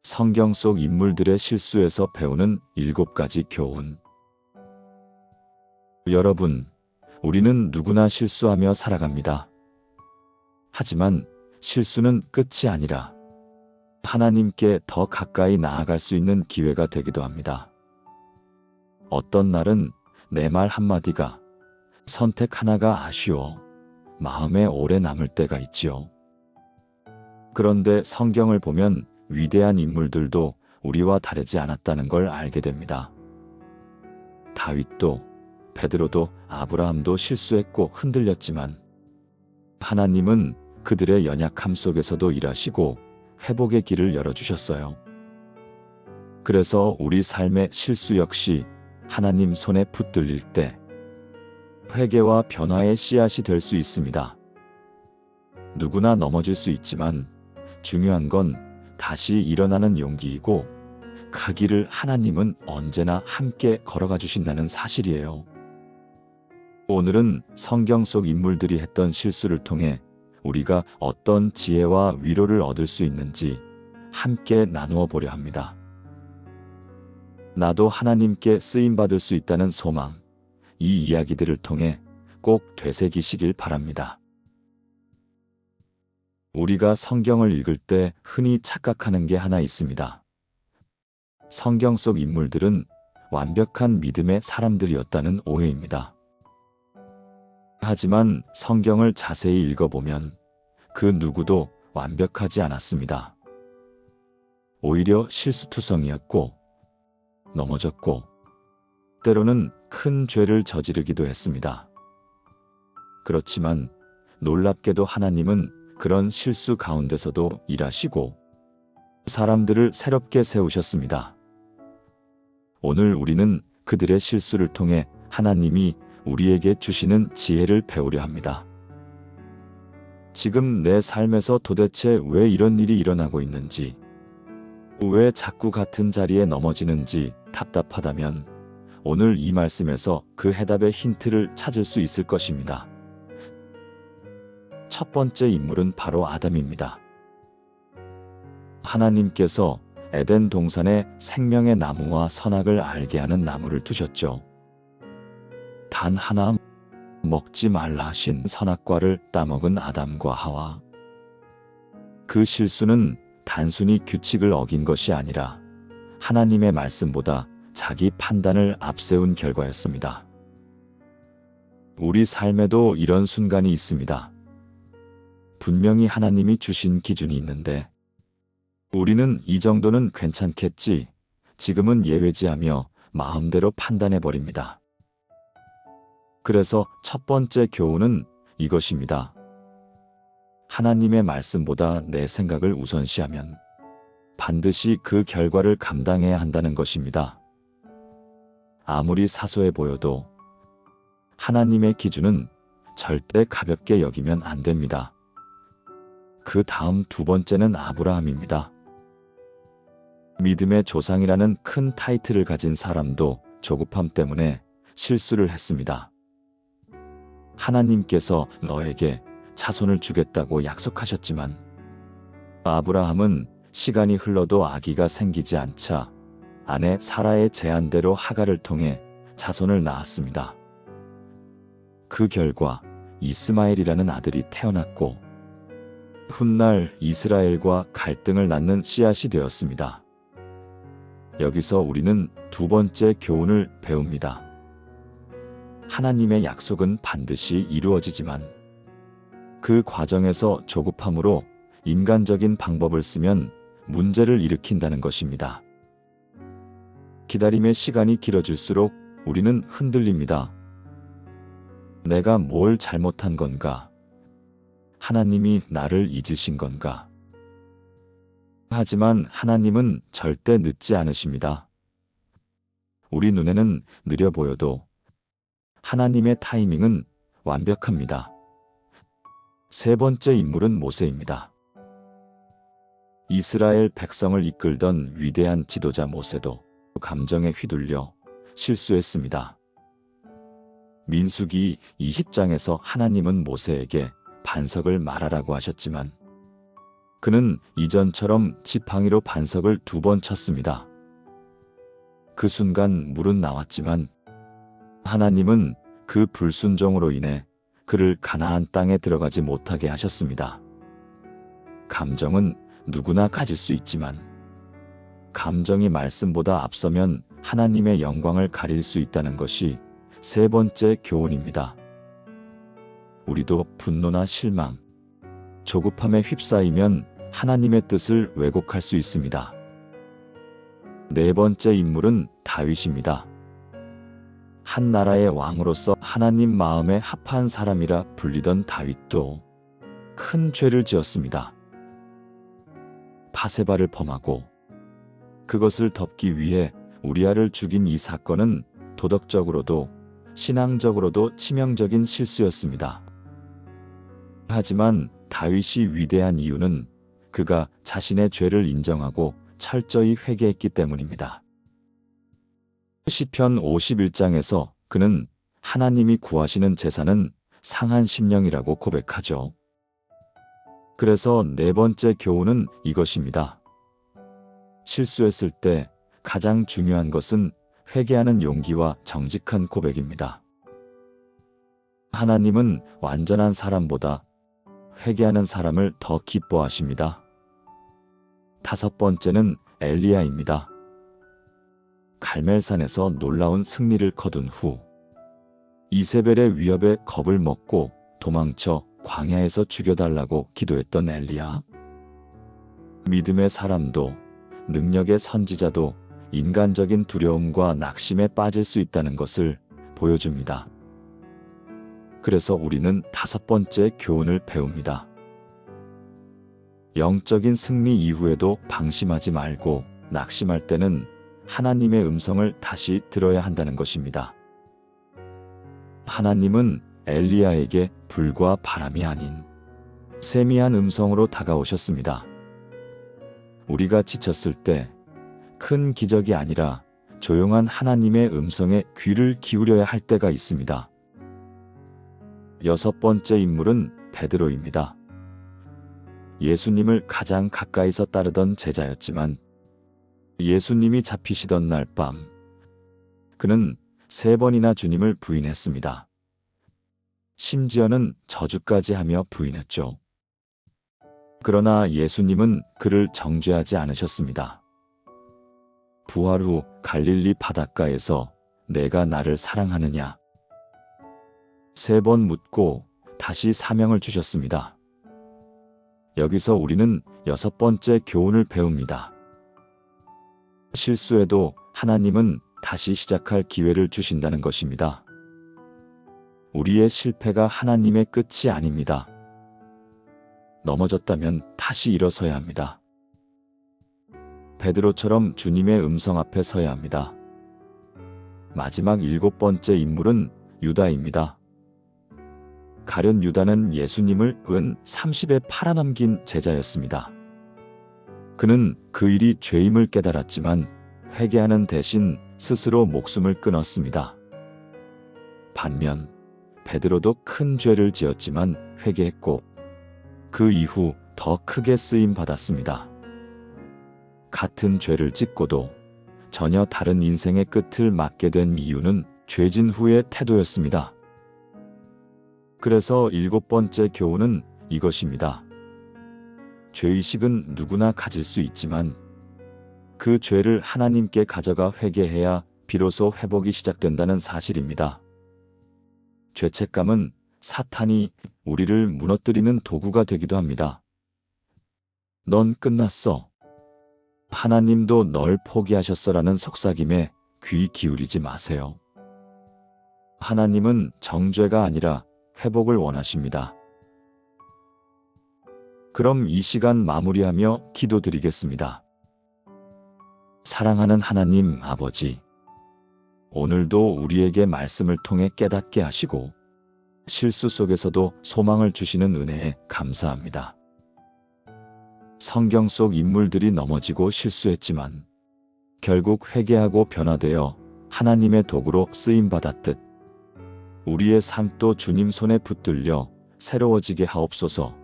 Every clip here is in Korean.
성경 속 인물들의 실수에서 배우는 7가지 교훈. 여러분, 우리는 누구나 실수하며 살아갑니다. 하지만 실수는 끝이 아니라 하나님께 더 가까이 나아갈 수 있는 기회가 되기도 합니다. 어떤 날은 내 말 한마디가, 선택 하나가 아쉬워 마음에 오래 남을 때가 있지요. 그런데 성경을 보면 위대한 인물들도 우리와 다르지 않았다는 걸 알게 됩니다. 다윗도, 베드로도, 아브라함도 실수했고 흔들렸지만 하나님은 그들의 연약함 속에서도 일하시고 회복의 길을 열어주셨어요. 그래서 우리 삶의 실수 역시 하나님 손에 붙들릴 때 회개와 변화의 씨앗이 될 수 있습니다. 누구나 넘어질 수 있지만 중요한 건 다시 일어나는 용기이고 그 길을 하나님은 언제나 함께 걸어가 주신다는 사실이에요. 오늘은 성경 속 인물들이 했던 실수를 통해 우리가 어떤 지혜와 위로를 얻을 수 있는지 함께 나누어 보려 합니다. 나도 하나님께 쓰임받을 수 있다는 소망, 이 이야기들을 통해 꼭 되새기시길 바랍니다. 우리가 성경을 읽을 때 흔히 착각하는 게 하나 있습니다. 성경 속 인물들은 완벽한 믿음의 사람들이었다는 오해입니다. 하지만 성경을 자세히 읽어보면 그 누구도 완벽하지 않았습니다. 오히려 실수투성이었고 넘어졌고 때로는 큰 죄를 저지르기도 했습니다. 그렇지만 놀랍게도 하나님은 그런 실수 가운데서도 일하시고 사람들을 새롭게 세우셨습니다. 오늘 우리는 그들의 실수를 통해 하나님이 우리에게 주시는 지혜를 배우려 합니다. 지금 내 삶에서 도대체 왜 이런 일이 일어나고 있는지, 왜 자꾸 같은 자리에 넘어지는지 답답하다면 오늘 이 말씀에서 그 해답의 힌트를 찾을 수 있을 것입니다. 첫 번째 인물은 바로 아담입니다. 하나님께서 에덴 동산에 생명의 나무와 선악을 알게 하는 나무를 두셨죠. 단 하나 먹지 말라 하신 선악과를 따먹은 아담과 하와. 그 실수는 단순히 규칙을 어긴 것이 아니라 하나님의 말씀보다 자기 판단을 앞세운 결과였습니다. 우리 삶에도 이런 순간이 있습니다. 분명히 하나님이 주신 기준이 있는데 우리는 이 정도는 괜찮겠지, 지금은 예외지하며 마음대로 판단해버립니다. 그래서 첫 번째 교훈은 이것입니다. 하나님의 말씀보다 내 생각을 우선시하면 반드시 그 결과를 감당해야 한다는 것입니다. 아무리 사소해 보여도 하나님의 기준은 절대 가볍게 여기면 안 됩니다. 그 다음 두 번째는 아브라함입니다. 믿음의 조상이라는 큰 타이틀을 가진 사람도 조급함 때문에 실수를 했습니다. 하나님께서 너에게 자손을 주겠다고 약속하셨지만 아브라함은 시간이 흘러도 아기가 생기지 않자 아내 사라의 제안대로 하갈을 통해 자손을 낳았습니다. 그 결과 이스마엘이라는 아들이 태어났고 훗날 이스라엘과 갈등을 낳는 씨앗이 되었습니다. 여기서 우리는 두 번째 교훈을 배웁니다. 하나님의 약속은 반드시 이루어지지만 그 과정에서 조급함으로 인간적인 방법을 쓰면 문제를 일으킨다는 것입니다. 기다림의 시간이 길어질수록 우리는 흔들립니다. 내가 뭘 잘못한 건가? 하나님이 나를 잊으신 건가? 하지만 하나님은 절대 늦지 않으십니다. 우리 눈에는 느려 보여도 하나님의 타이밍은 완벽합니다. 세 번째 인물은 모세입니다. 이스라엘 백성을 이끌던 위대한 지도자 모세도 감정에 휘둘려 실수했습니다. 민수기 20장에서 하나님은 모세에게 반석을 말하라고 하셨지만 그는 이전처럼 지팡이로 반석을 2번 쳤습니다. 그 순간 물은 나왔지만 하나님은 그 불순종으로 인해 그를 가나안 땅에 들어가지 못하게 하셨습니다. 감정은 누구나 가질 수 있지만 감정이 말씀보다 앞서면 하나님의 영광을 가릴 수 있다는 것이 3번째 교훈입니다. 우리도 분노나 실망, 조급함에 휩싸이면 하나님의 뜻을 왜곡할 수 있습니다. 4번째 인물은 다윗입니다. 한 나라의 왕으로서 하나님 마음에 합한 사람이라 불리던 다윗도 큰 죄를 지었습니다. 바세바를 범하고 그것을 덮기 위해 우리아를 죽인 이 사건은 도덕적으로도 신앙적으로도 치명적인 실수였습니다. 하지만 다윗이 위대한 이유는 그가 자신의 죄를 인정하고 철저히 회개했기 때문입니다. 시편 51장에서 그는 하나님이 구하시는 제사는 상한 심령이라고 고백하죠. 그래서 4번째 교훈은 이것입니다. 실수했을 때 가장 중요한 것은 회개하는 용기와 정직한 고백입니다. 하나님은 완전한 사람보다 회개하는 사람을 더 기뻐하십니다. 5번째는 엘리야입니다. 갈멜산에서 놀라운 승리를 거둔 후 이세벨의 위협에 겁을 먹고 도망쳐 광야에서 죽여달라고 기도했던 엘리야. 믿음의 사람도 능력의 선지자도 인간적인 두려움과 낙심에 빠질 수 있다는 것을 보여줍니다. 그래서 우리는 5번째 교훈을 배웁니다. 영적인 승리 이후에도 방심하지 말고 낙심할 때는 하나님의 음성을 다시 들어야 한다는 것입니다. 하나님은 엘리야에게 불과 바람이 아닌 세미한 음성으로 다가오셨습니다. 우리가 지쳤을 때 큰 기적이 아니라 조용한 하나님의 음성에 귀를 기울여야 할 때가 있습니다. 6번째 인물은 베드로입니다. 예수님을 가장 가까이서 따르던 제자였지만 예수님이 잡히시던 날 밤 그는 3번이나 주님을 부인했습니다. 심지어는 저주까지 하며 부인했죠. 그러나 예수님은 그를 정죄하지 않으셨습니다. 부활 후 갈릴리 바닷가에서 내가 나를 사랑하느냐? 3번 묻고 다시 사명을 주셨습니다. 여기서 우리는 6번째 교훈을 배웁니다. 실수해도 하나님은 다시 시작할 기회를 주신다는 것입니다. 우리의 실패가 하나님의 끝이 아닙니다. 넘어졌다면 다시 일어서야 합니다. 베드로처럼 주님의 음성 앞에 서야 합니다. 마지막 7번째 인물은 유다입니다. 가룟 유다는 예수님을 은 30에 팔아넘긴 제자였습니다. 그는 그 일이 죄임을 깨달았지만 회개하는 대신 스스로 목숨을 끊었습니다. 반면 베드로도 큰 죄를 지었지만 회개했고 그 이후 더 크게 쓰임 받았습니다. 같은 죄를 짓고도 전혀 다른 인생의 끝을 맞게 된 이유는 죄진 후의 태도였습니다. 그래서 7번째 교훈은 이것입니다. 죄의식은 누구나 가질 수 있지만 그 죄를 하나님께 가져가 회개해야 비로소 회복이 시작된다는 사실입니다. 죄책감은 사탄이 우리를 무너뜨리는 도구가 되기도 합니다. 넌 끝났어. 하나님도 널 포기하셨어라는 속삭임에 귀 기울이지 마세요. 하나님은 정죄가 아니라 회복을 원하십니다. 그럼 이 시간 마무리하며 기도드리겠습니다. 사랑하는 하나님 아버지, 오늘도 우리에게 말씀을 통해 깨닫게 하시고 실수 속에서도 소망을 주시는 은혜에 감사합니다. 성경 속 인물들이 넘어지고 실수했지만 결국 회개하고 변화되어 하나님의 도구로 쓰임받았듯 우리의 삶도 주님 손에 붙들려 새로워지게 하옵소서.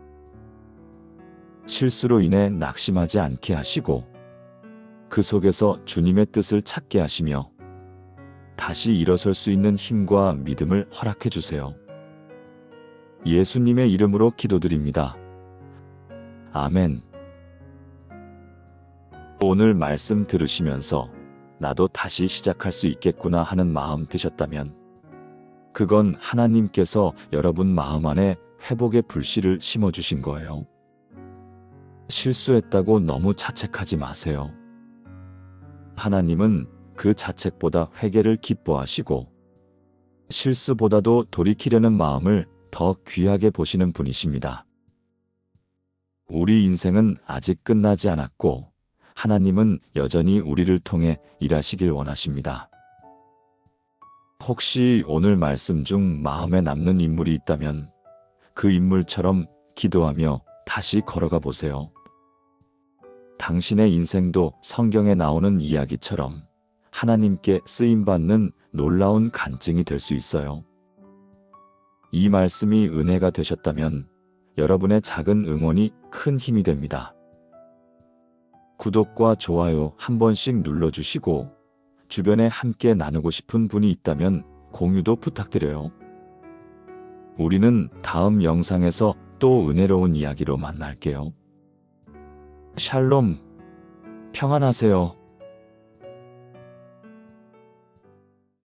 실수로 인해 낙심하지 않게 하시고 그 속에서 주님의 뜻을 찾게 하시며 다시 일어설 수 있는 힘과 믿음을 허락해 주세요. 예수님의 이름으로 기도드립니다. 아멘. 오늘 말씀 들으시면서 나도 다시 시작할 수 있겠구나 하는 마음 드셨다면 그건 하나님께서 여러분 마음 안에 회복의 불씨를 심어주신 거예요. 실수했다고 너무 자책하지 마세요. 하나님은 그 자책보다 회개를 기뻐하시고 실수보다도 돌이키려는 마음을 더 귀하게 보시는 분이십니다. 우리 인생은 아직 끝나지 않았고 하나님은 여전히 우리를 통해 일하시길 원하십니다. 혹시 오늘 말씀 중 마음에 남는 인물이 있다면 그 인물처럼 기도하며 다시 걸어가 보세요. 당신의 인생도 성경에 나오는 이야기처럼 하나님께 쓰임받는 놀라운 간증이 될 수 있어요. 이 말씀이 은혜가 되셨다면 여러분의 작은 응원이 큰 힘이 됩니다. 구독과 좋아요 한 번씩 눌러주시고 주변에 함께 나누고 싶은 분이 있다면 공유도 부탁드려요. 우리는 다음 영상에서 또 은혜로운 이야기로 만날게요. 샬롬, 평안하세요.